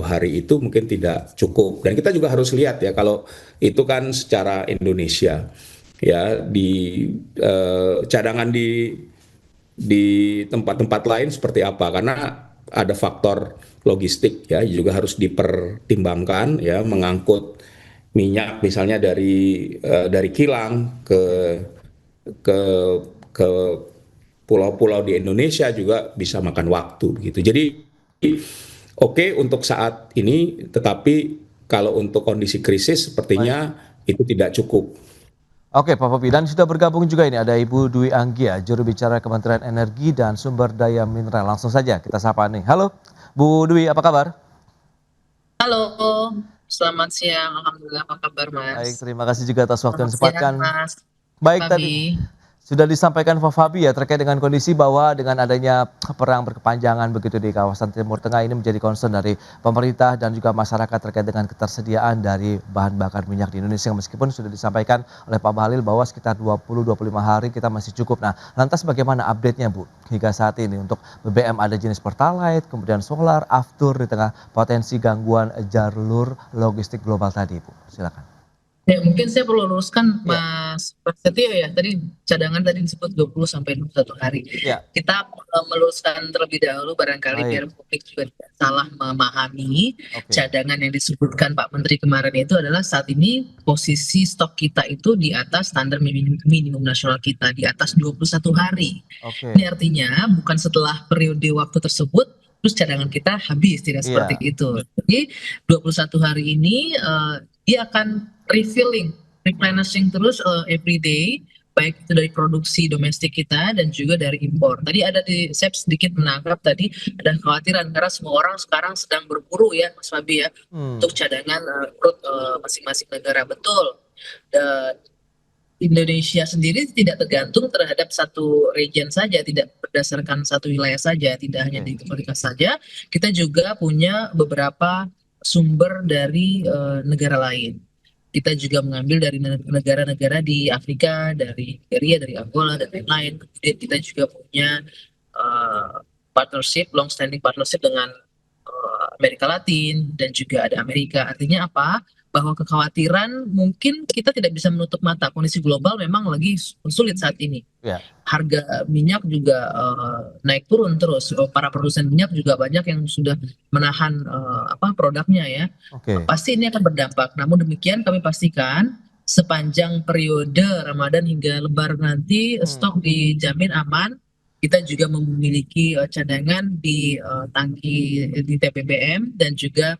hari itu mungkin tidak cukup. Dan kita juga harus lihat ya, kalau itu kan secara Indonesia ya, di cadangan di tempat-tempat lain seperti apa, karena ada faktor logistik ya juga harus dipertimbangkan ya, mengangkut minyak misalnya dari kilang ke pulau-pulau di Indonesia juga bisa makan waktu gitu. Jadi oke untuk saat ini, tetapi kalau untuk kondisi krisis sepertinya itu tidak cukup. Oke, Pak Fabi, dan sudah bergabung juga ini ada Ibu Dwi Anggia, juru bicara Kementerian Energi dan Sumber Daya Mineral. Langsung saja kita sapa nih. Halo, Bu Dwi, apa kabar? Halo, selamat siang. Alhamdulillah, apa kabar, Mas? Baik, terima kasih juga atas waktu yang Selamat disempatkan. siang, Mas. Baik, Fabi. tadi sudah disampaikan Pak Fabi ya terkait dengan kondisi bahwa dengan adanya perang berkepanjangan begitu di kawasan Timur Tengah ini menjadi concern dari pemerintah dan juga masyarakat terkait dengan ketersediaan dari bahan bakar minyak di Indonesia, meskipun sudah disampaikan oleh Pak Bahlil bahwa sekitar 20-25 hari kita masih cukup. Nah, lantas bagaimana update-nya Bu hingga saat ini untuk BBM, ada jenis Pertalite, kemudian solar, aftur di tengah potensi gangguan jalur logistik global tadi Bu, silakan. Ya, mungkin saya perlu luruskan Mas Prasetyo ya, tadi cadangan tadi disebut 20 sampai 21 hari. Ya. Kita meluruskan terlebih dahulu barangkali Baik. biar publik juga tidak salah memahami. Oke. Cadangan yang disebutkan Pak Menteri kemarin itu adalah saat ini posisi stok kita itu di atas standar minimum nasional kita, di atas 21 hari. Oke. Ini artinya bukan setelah periode waktu tersebut terus cadangan kita habis, tidak seperti Iya. itu. Jadi 21 hari ini dia akan refilling, replenishing terus every day, baik itu dari produksi domestik kita dan juga dari impor. Tadi saya sedikit menangkap tadi ada kekhawatiran karena semua orang sekarang sedang berburu ya Mas Fabi ya untuk cadangan crude masing-masing negara, betul. Dan Indonesia sendiri tidak tergantung terhadap satu region saja, tidak berdasarkan satu wilayah saja, tidak hanya di komoditas saja. Kita juga punya beberapa sumber dari negara lain. Kita juga mengambil dari negara-negara di Afrika, dari Nigeria, dari Angola, dan lain-lain. Kemudian kita juga punya partnership, long-standing partnership dengan Amerika Latin dan juga ada Amerika. Artinya apa? Bahwa kekhawatiran mungkin kita tidak bisa menutup mata. Kondisi global memang lagi sulit saat ini. Ya. Harga minyak juga naik turun terus. Para produsen minyak juga banyak yang sudah menahan produknya ya. Pasti ini akan berdampak. Namun demikian kami pastikan sepanjang periode Ramadan hingga Lebaran nanti stok dijamin aman. Kita juga memiliki cadangan di tangki di TPBM dan juga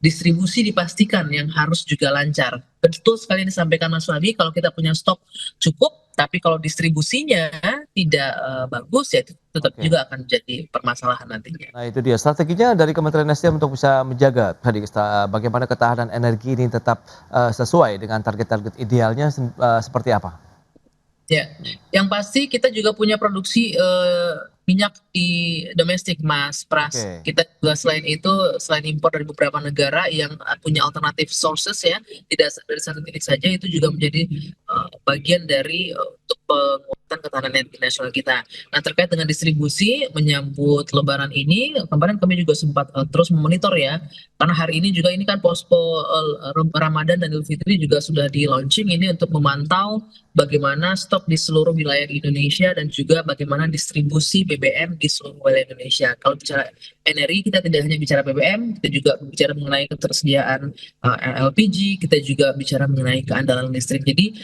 distribusi dipastikan yang harus juga lancar. Betul sekali disampaikan Mas Wabi, kalau kita punya stok cukup, tapi kalau distribusinya tidak bagus, ya itu tetap juga akan jadi permasalahan nantinya. Nah itu dia strateginya dari Kementerian SDM untuk bisa menjaga tadi bagaimana ketahanan energi ini tetap sesuai dengan target-target idealnya seperti apa? Ya, yang pasti kita juga punya produksi minyak di domestik Mas Pras. Kita juga selain impor dari beberapa negara yang punya alternatif sources ya, tidak dari satu titik saja, itu juga menjadi bagian dari untuk penguatan ketahanan energi nasional kita. Nah terkait dengan distribusi menyambut Lebaran ini, kemarin kami juga sempat terus memonitor ya, karena hari ini juga ini kan posko Ramadan dan Idul Fitri juga sudah di launching ini untuk memantau bagaimana stok di seluruh wilayah di Indonesia dan juga bagaimana distribusi BBM di seluruh wilayah Indonesia. Kalau bicara energi, kita tidak hanya bicara BBM, kita juga bicara mengenai ketersediaan LPG, kita juga bicara mengenai keandalan listrik. Jadi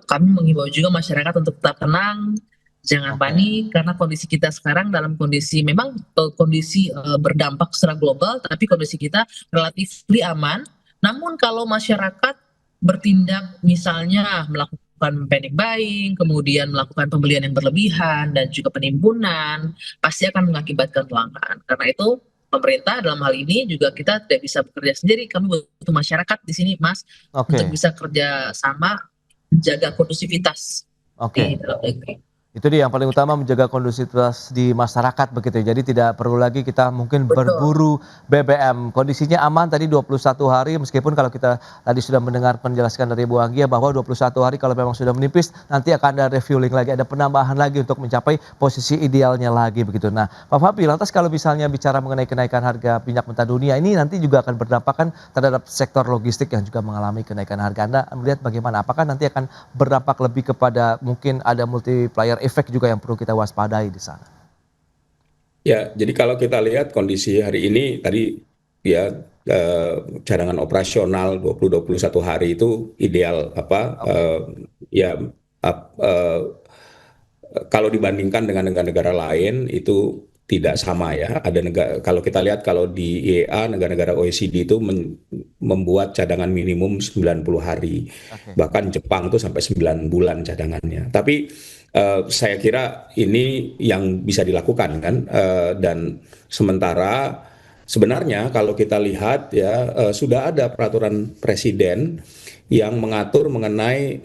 kami menghimbau juga masyarakat untuk tetap tenang, jangan panik, karena kondisi kita sekarang dalam kondisi memang kondisi berdampak secara global, tapi kondisi kita relatif aman. Namun kalau masyarakat bertindak misalnya melakukan panic buying, kemudian melakukan pembelian yang berlebihan dan juga penimbunan, pasti akan mengakibatkan kelangkaan. Karena itu pemerintah dalam hal ini juga kita tidak bisa bekerja sendiri, kami butuh masyarakat di sini Mas untuk bisa kerja sama menjaga kondusivitas di dalam negeri. Itu dia yang paling utama, menjaga kondusivitas di masyarakat begitu. Jadi tidak perlu lagi kita mungkin berburu BBM. Kondisinya aman tadi 21 hari, meskipun kalau kita tadi sudah mendengar penjelasan dari Bu Anggia bahwa 21 hari kalau memang sudah menipis nanti akan ada refueling lagi, ada penambahan lagi untuk mencapai posisi idealnya lagi begitu. Nah Pak Fabi, lantas kalau misalnya bicara mengenai kenaikan harga minyak mentah dunia ini nanti juga akan berdampak kan terhadap sektor logistik yang juga mengalami kenaikan harga. Anda melihat bagaimana? Apakah nanti akan berdampak lebih kepada mungkin ada multiplier efek juga yang perlu kita waspadai di sana? Ya, jadi kalau kita lihat kondisi hari ini tadi ya cadangan operasional 20-21 hari itu ideal kalau dibandingkan dengan negara-negara lain itu tidak sama ya. Ada kalau kita lihat kalau di IEA negara-negara OECD itu membuat cadangan minimum 90 hari. Bahkan Jepang tuh sampai 9 bulan cadangannya. Tapi saya kira ini yang bisa dilakukan kan, dan sementara sebenarnya kalau kita lihat ya sudah ada peraturan presiden yang mengatur mengenai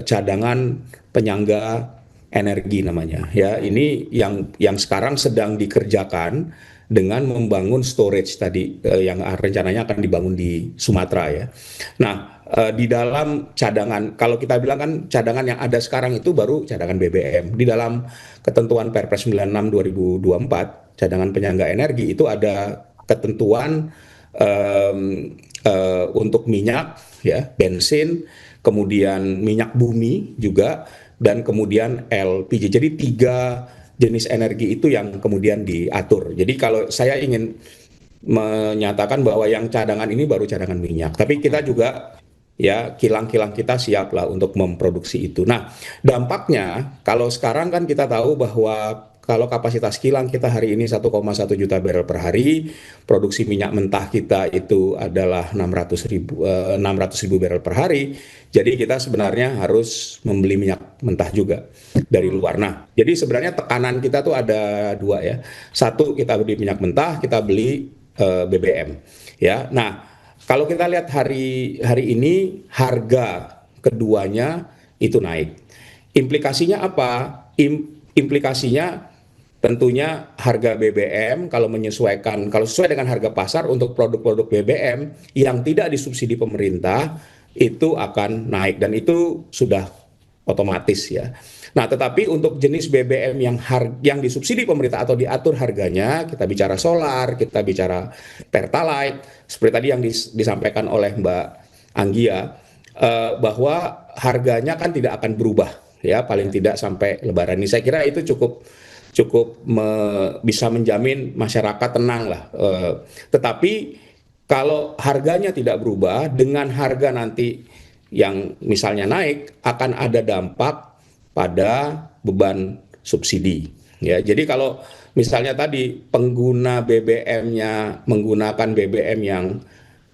cadangan penyangga energi namanya ya. Ini yang sekarang sedang dikerjakan dengan membangun storage tadi yang rencananya akan dibangun di Sumatera ya. Nah di dalam cadangan, kalau kita bilang kan cadangan yang ada sekarang itu baru cadangan BBM. Di dalam ketentuan Perpres 96 2024 cadangan penyangga energi itu ada ketentuan untuk minyak ya, bensin, kemudian minyak bumi juga, dan kemudian LPG. Jadi 3 jenis energi itu yang kemudian diatur. Jadi kalau saya ingin menyatakan bahwa yang cadangan ini baru cadangan minyak, tapi kita juga ya kilang-kilang kita siap lah untuk memproduksi itu. Nah, dampaknya kalau sekarang kan kita tahu bahwa kalau kapasitas kilang kita hari ini 1,1 juta barrel per hari, produksi minyak mentah kita itu adalah 600 ribu barrel per hari. Jadi kita sebenarnya harus membeli minyak mentah juga dari luar. Nah, jadi sebenarnya tekanan kita tuh ada dua ya. Satu, kita beli minyak mentah, kita beli BBM. Ya, nah kalau kita lihat hari ini harga keduanya itu naik. Implikasinya apa? Implikasinya tentunya harga BBM kalau sesuai dengan harga pasar untuk produk-produk BBM yang tidak disubsidi pemerintah itu akan naik dan itu sudah otomatis ya. Nah, tetapi untuk jenis BBM yang disubsidi pemerintah atau diatur harganya, kita bicara solar, kita bicara Pertalite, seperti tadi yang disampaikan oleh Mbak Anggia, bahwa harganya kan tidak akan berubah ya, paling tidak sampai Lebaran ini. Saya kira itu cukup bisa menjamin masyarakat tenang lah. Tetapi kalau harganya tidak berubah, dengan harga nanti yang misalnya naik, akan ada dampak pada beban subsidi. Ya, jadi kalau misalnya tadi pengguna BBM-nya menggunakan BBM yang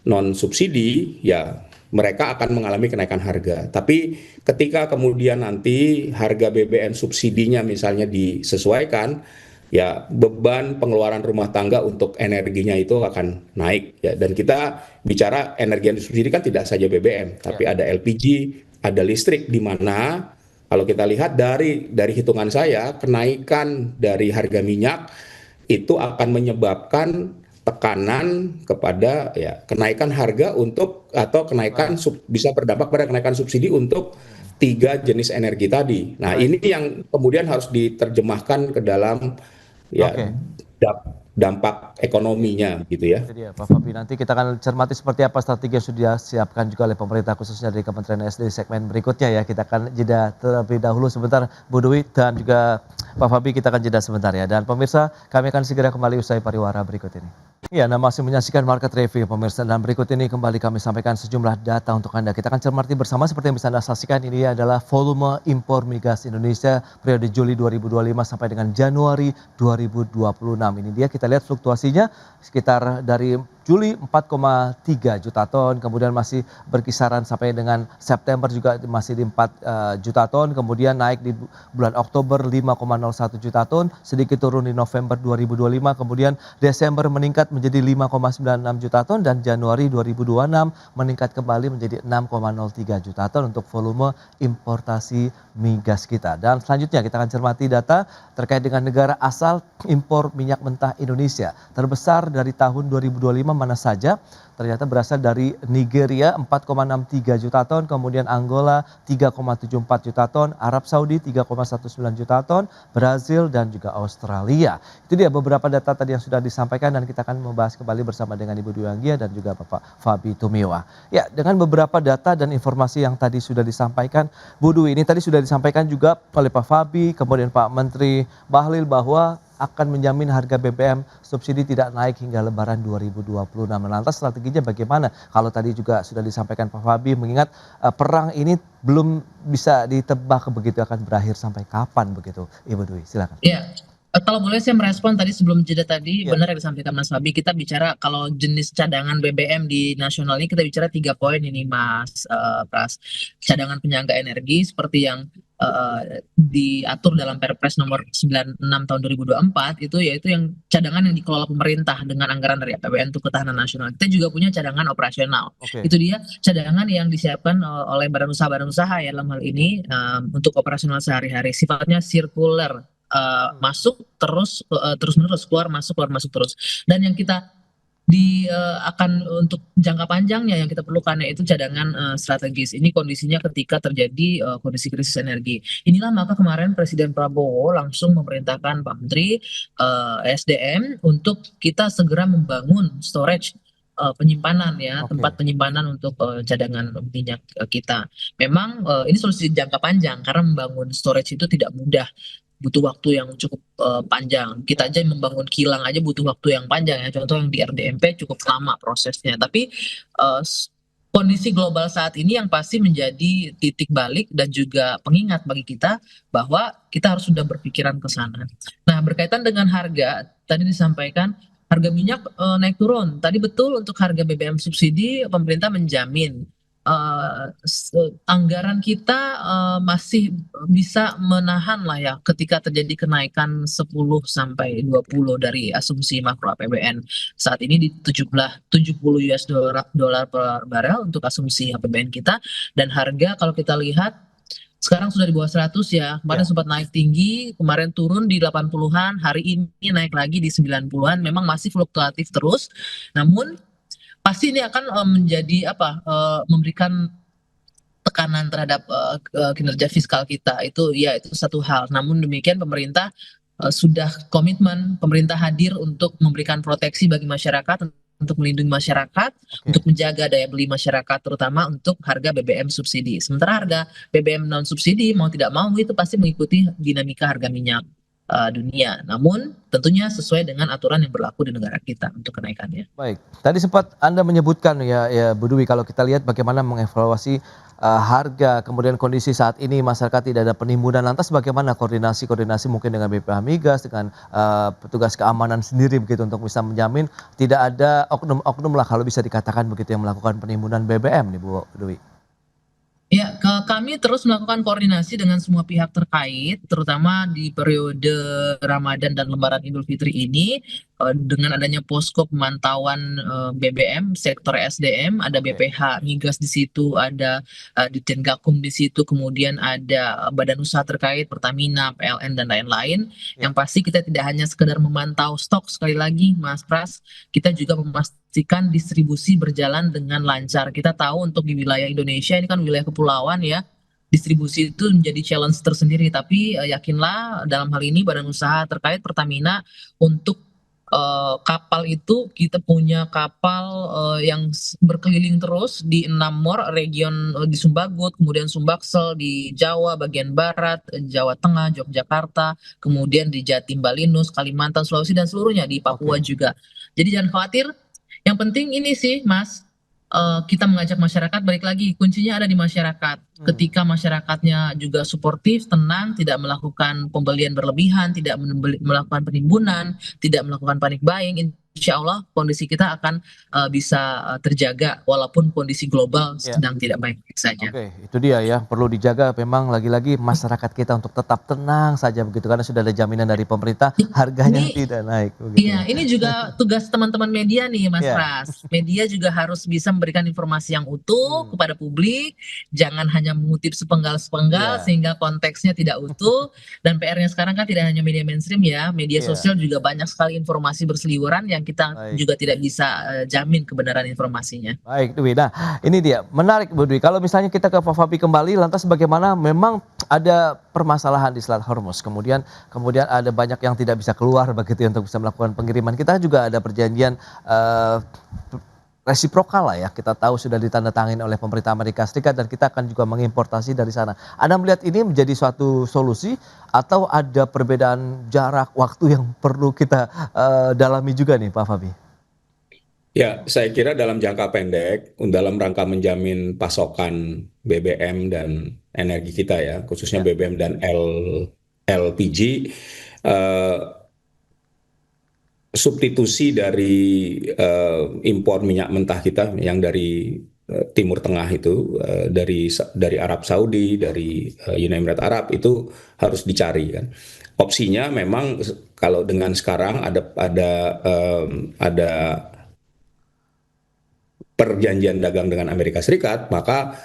non subsidi, ya mereka akan mengalami kenaikan harga. Tapi ketika kemudian nanti harga BBM subsidinya misalnya disesuaikan, ya beban pengeluaran rumah tangga untuk energinya itu akan naik. Ya. Dan kita bicara energi yang disubsidi kan tidak saja BBM, tapi ada LPG, ada listrik, di mana kalau kita lihat dari hitungan saya, kenaikan dari harga minyak itu akan menyebabkan tekanan kepada ya kenaikan harga atau kenaikan bisa berdampak pada kenaikan subsidi untuk 3 jenis energi tadi. Nah, ini yang kemudian harus diterjemahkan ke dalam ya dampak ekonominya gitu ya. Jadi ya Pak Fabi, nanti kita akan cermati seperti apa strategi yang sudah disiapkan juga oleh pemerintah khususnya dari Kementerian SD di segmen berikutnya ya. Kita akan jeda terlebih dahulu sebentar Bu Dwi dan juga Pak Fabi, kita akan jeda sebentar ya. Dan pemirsa, kami akan segera kembali usai pariwara berikut ini. Ya, Anda masih menyaksikan Market Review pemirsa, dan berikut ini kembali kami sampaikan sejumlah data untuk Anda. Kita akan cermati bersama seperti yang bisa Anda saksikan, ini adalah volume impor migas Indonesia periode Juli 2025 sampai dengan Januari 2026. Ini dia, kita lihat fluktuasinya sekitar dari Juli 4,3 juta ton, kemudian masih berkisaran sampai dengan September juga masih di 4 juta ton, kemudian naik di bulan Oktober 5,01 juta ton, sedikit turun di November 2025, kemudian Desember meningkat menjadi 5,96 juta ton, dan Januari 2026 meningkat kembali menjadi 6,03 juta ton untuk volume importasi migas kita. Dan selanjutnya kita akan cermati data terkait dengan negara asal impor minyak mentah Indonesia. Terbesar dari tahun 2025 mana saja? Ternyata berasal dari Nigeria 4,63 juta ton, kemudian Angola 3,74 juta ton, Arab Saudi 3,19 juta ton, Brazil dan juga Australia. Itu dia beberapa data tadi yang sudah disampaikan, dan kita akan membahas kembali bersama dengan Ibu Dwi Anggia dan juga Bapak Fabi Tumiwa. Ya, dengan beberapa data dan informasi yang tadi sudah disampaikan, Bu Dwi, ini tadi sudah disampaikan juga oleh Pak Fabi, kemudian Pak Menteri Bahlil, bahwa akan menjamin harga BBM subsidi tidak naik hingga Lebaran 2026. Lantas strateginya bagaimana? Kalau tadi juga sudah disampaikan Pak Fabi, mengingat perang ini belum bisa ditebak begitu akan berakhir sampai kapan begitu. Ibu Dwi, silakan. Ya, kalau boleh saya merespon tadi sebelum jeda tadi, benar yang disampaikan Mas Fabi, kita bicara kalau jenis cadangan BBM di nasional ini, kita bicara 3 poin ini Mas Pras. Cadangan penyangga energi seperti yang diatur dalam Perpres nomor 96 tahun 2024 itu, yaitu yang cadangan yang dikelola pemerintah dengan anggaran dari APBN untuk ketahanan nasional. Kita juga punya cadangan operasional. Itu dia cadangan yang disiapkan oleh badan usaha ya dalam hal ini untuk operasional sehari-hari, sifatnya sirkuler. Masuk terus menerus, keluar masuk terus. Dan yang kita akan untuk jangka panjangnya yang kita perlukan yaitu cadangan strategis. Ini kondisinya ketika terjadi kondisi krisis energi. Inilah maka kemarin Presiden Prabowo langsung memerintahkan Pak Menteri SDM untuk kita segera membangun storage penyimpanan ya, tempat penyimpanan untuk cadangan minyak kita. Memang ini solusi jangka panjang karena membangun storage itu tidak mudah, butuh waktu yang cukup panjang. Kita aja membangun kilang aja butuh waktu yang panjang ya. Contoh yang di RDMP cukup lama prosesnya. Tapi kondisi global saat ini yang pasti menjadi titik balik dan juga pengingat bagi kita bahwa kita harus sudah berpikiran ke sana. Nah, berkaitan dengan harga, tadi disampaikan harga minyak naik turun. Tadi betul untuk harga BBM subsidi pemerintah menjamin anggaran kita masih bisa menahan lah ya ketika terjadi kenaikan 10 sampai 20 dari asumsi makro APBN. Saat ini di 70 US dolar per barel untuk asumsi APBN kita, dan harga kalau kita lihat sekarang sudah di bawah 100 ya. Kemarin sempat naik tinggi, kemarin turun di 80-an, hari ini naik lagi di 90-an. Memang masih fluktuatif terus. Namun pasti ini akan menjadi memberikan tekanan terhadap kinerja fiskal kita. Itu satu hal. Namun demikian pemerintah sudah komitmen, pemerintah hadir untuk memberikan proteksi bagi masyarakat, untuk melindungi masyarakat, untuk menjaga daya beli masyarakat, terutama untuk harga BBM subsidi. Sementara harga BBM non subsidi mau tidak mau itu pasti mengikuti dinamika harga minyak dunia. Namun tentunya sesuai dengan aturan yang berlaku di negara kita untuk kenaikannya. Baik, tadi sempat Anda menyebutkan ya Bu Dwi, kalau kita lihat bagaimana mengevaluasi harga, kemudian kondisi saat ini masyarakat tidak ada penimbunan, lantas bagaimana koordinasi mungkin dengan BPH Migas, dengan petugas keamanan sendiri begitu untuk bisa menjamin tidak ada oknum-oknum lah kalau bisa dikatakan begitu yang melakukan penimbunan BBM nih Bu Dwi. Ya, kami terus melakukan koordinasi dengan semua pihak terkait, terutama di periode Ramadan dan Lebaran Idul Fitri ini, dengan adanya posko pemantauan BBM sektor SDM, ada BPH Migas di situ, ada Ditjen Gakum di situ, kemudian ada badan usaha terkait Pertamina, PLN dan lain-lain. Yang pasti kita tidak hanya sekedar memantau stok, sekali lagi Mas Pras, kita juga memastikan distribusi berjalan dengan lancar. Kita tahu untuk di wilayah Indonesia ini kan wilayah kepulauan ya, distribusi itu menjadi challenge tersendiri, tapi yakinlah dalam hal ini badan usaha terkait Pertamina untuk kapal itu kita punya kapal yang berkeliling terus di 6 MOR region, di Sumbagut, kemudian Sumbaksel di Jawa bagian barat, Jawa Tengah, Yogyakarta, kemudian di Jatim, Balinus, Kalimantan, Sulawesi dan seluruhnya di Papua juga. Jadi jangan khawatir. Yang penting ini sih Mas, kita mengajak masyarakat, balik lagi kuncinya ada di masyarakat. Ketika masyarakatnya juga suportif, tenang, tidak melakukan pembelian berlebihan, tidak melakukan penimbunan, tidak melakukan panic buying, insya Allah kondisi kita akan bisa terjaga walaupun kondisi global sedang tidak baik-baik saja. Oke, itu dia ya, perlu dijaga memang lagi-lagi masyarakat kita untuk tetap tenang saja begitu, karena sudah ada jaminan dari pemerintah harganya tidak naik. Iya, ini juga tugas teman-teman media nih Mas Pras. Media juga harus bisa memberikan informasi yang utuh kepada publik, jangan hanya mengutip sepenggal-sepenggal sehingga konteksnya tidak utuh. Dan PR-nya sekarang kan tidak hanya media mainstream ya, media sosial juga banyak sekali informasi berseliweran yang kita juga tidak bisa jamin kebenaran informasinya. Baik Dwi, nah ini dia menarik Bu Dwi, kalau misalnya kita ke Pak Fabi kembali, lantas bagaimana memang ada permasalahan di Selat Hormuz, kemudian ada banyak yang tidak bisa keluar begitu untuk bisa melakukan pengiriman. Kita juga ada perjanjian resiprokal lah ya, kita tahu sudah ditandatangani oleh pemerintah Amerika Serikat dan kita akan juga mengimportasi dari sana. Anda melihat ini menjadi suatu solusi atau ada perbedaan jarak waktu yang perlu kita dalami juga nih Pak Fabi? Ya, saya kira dalam jangka pendek, dalam rangka menjamin pasokan BBM dan energi kita ya, khususnya BBM dan LPG, substitusi dari impor minyak mentah kita yang dari Timur Tengah itu, dari Arab Saudi, dari Uni Emirat Arab itu harus dicari kan. Opsinya memang kalau dengan sekarang ada perjanjian dagang dengan Amerika Serikat, maka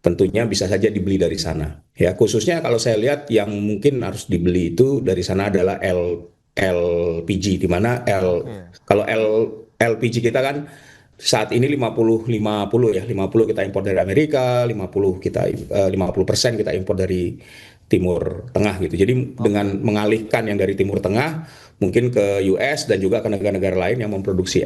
tentunya bisa saja dibeli dari sana. Ya, khususnya kalau saya lihat yang mungkin harus dibeli itu dari sana adalah LPG, di mana kalau LPG kita kan saat ini 50 ya, 50 kita impor dari Amerika, 50% kita impor dari Timur Tengah gitu. Jadi dengan mengalihkan yang dari Timur Tengah mungkin ke US dan juga ke negara-negara lain yang memproduksi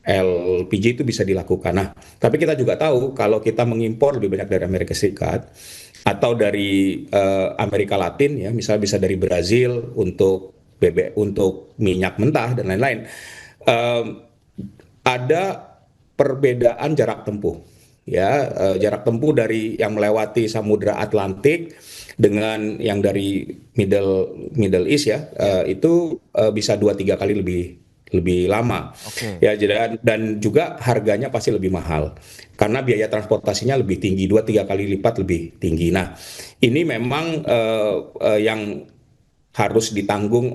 LPG itu bisa dilakukan. Nah, tapi kita juga tahu kalau kita mengimpor lebih banyak dari Amerika Serikat atau dari Amerika Latin ya, misalnya bisa dari Brazil untuk minyak mentah dan lain-lain. Ada perbedaan jarak tempuh ya, jarak tempuh dari yang melewati Samudra Atlantik dengan yang dari Middle East ya, itu bisa 2-3 kali lebih lama. Ya, dan juga harganya pasti lebih mahal karena biaya transportasinya lebih tinggi, 2-3 kali lipat lebih tinggi. Nah, ini memang yang harus ditanggung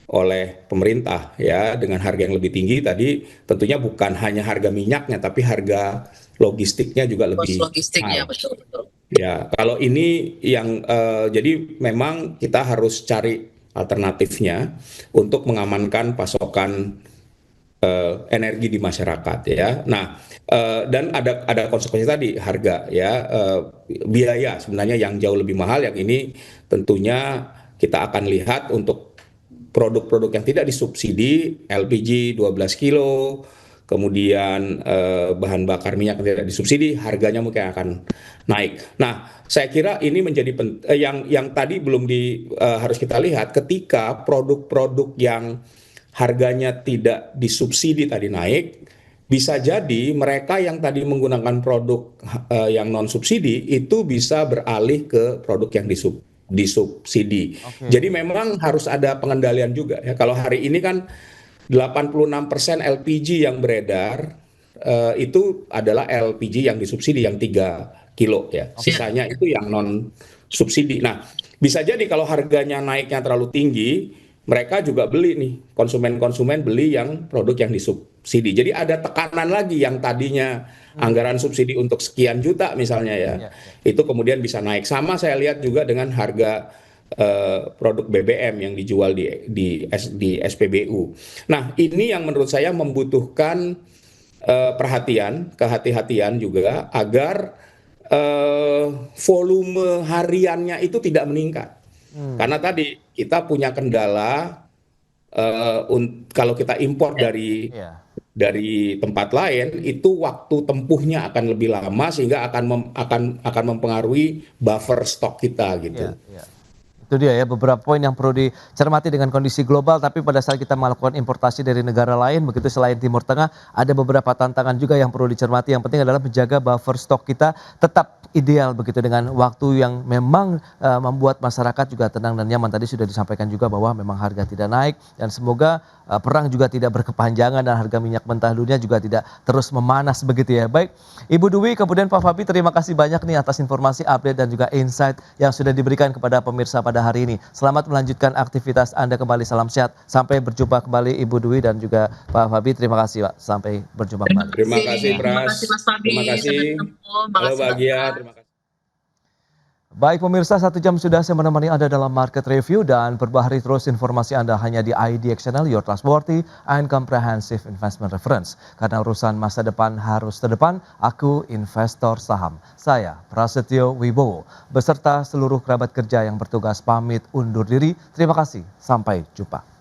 oleh pemerintah ya, dengan harga yang lebih tinggi tadi. Tentunya bukan hanya harga minyaknya, tapi harga logistiknya juga lebih logistiknya, mahal. betul. Ya, kalau ini yang jadi memang kita harus cari alternatifnya untuk mengamankan pasokan energi di masyarakat ya. Nah, dan ada konsekuensi tadi, harga ya, biaya sebenarnya yang jauh lebih mahal. Yang ini tentunya kita akan lihat untuk produk-produk yang tidak disubsidi, LPG 12 kilo, kemudian bahan bakar minyak yang tidak disubsidi, harganya mungkin akan naik. Nah, saya kira ini menjadi yang tadi belum harus kita lihat, ketika produk-produk yang harganya tidak disubsidi tadi naik, bisa jadi mereka yang tadi menggunakan produk yang non subsidi itu bisa beralih ke produk yang disubsidi. Jadi memang harus ada pengendalian juga ya. Kalau hari ini kan 86% LPG yang beredar itu adalah LPG yang disubsidi yang 3 kilo ya. Sisanya itu yang non subsidi. Nah, bisa jadi kalau harganya naiknya terlalu tinggi, mereka juga beli nih, konsumen-konsumen beli yang produk yang disubsidi. Jadi ada tekanan lagi, yang tadinya anggaran subsidi untuk sekian juta misalnya ya, itu kemudian bisa naik. Sama saya lihat juga dengan harga produk BBM yang dijual di SPBU. Nah, ini yang menurut saya membutuhkan kehati-hatian juga agar volume hariannya itu tidak meningkat. Karena tadi kita punya kendala, kalau kita impor dari tempat lain, itu waktu tempuhnya akan lebih lama, sehingga akan mempengaruhi buffer stok kita gitu. Itu dia ya, beberapa poin yang perlu dicermati dengan kondisi global, tapi pada saat kita melakukan importasi dari negara lain, begitu selain Timur Tengah, ada beberapa tantangan juga yang perlu dicermati. Yang penting adalah menjaga buffer stok kita tetap ideal begitu, dengan waktu yang memang membuat masyarakat juga tenang dan nyaman. Tadi sudah disampaikan juga bahwa memang harga tidak naik, dan semoga perang juga tidak berkepanjangan dan harga minyak mentah dunia juga tidak terus memanas begitu ya. Baik, Ibu Dwi, kemudian Pak Fabi, terima kasih banyak nih atas informasi, update dan juga insight yang sudah diberikan kepada pemirsa pada hari ini. Selamat melanjutkan aktivitas Anda kembali, salam sehat. Sampai berjumpa kembali Ibu Dwi dan juga Pak Fabi. Terima kasih Pak, sampai berjumpa kembali. Terima kasih Pras. Terima kasih Mas Fabi. Terima kasih. Halo Bahagia. Terima kasih. Baik pemirsa, 1 jam sudah saya menemani Anda dalam Market Review, dan perbahari terus informasi Anda hanya di IDX Channel, Your Trustworthy and Comprehensive Investment Reference. Karena urusan masa depan harus terdepan, aku investor saham. Saya Prasetyo Wibowo beserta seluruh kerabat kerja yang bertugas pamit undur diri. Terima kasih, sampai jumpa.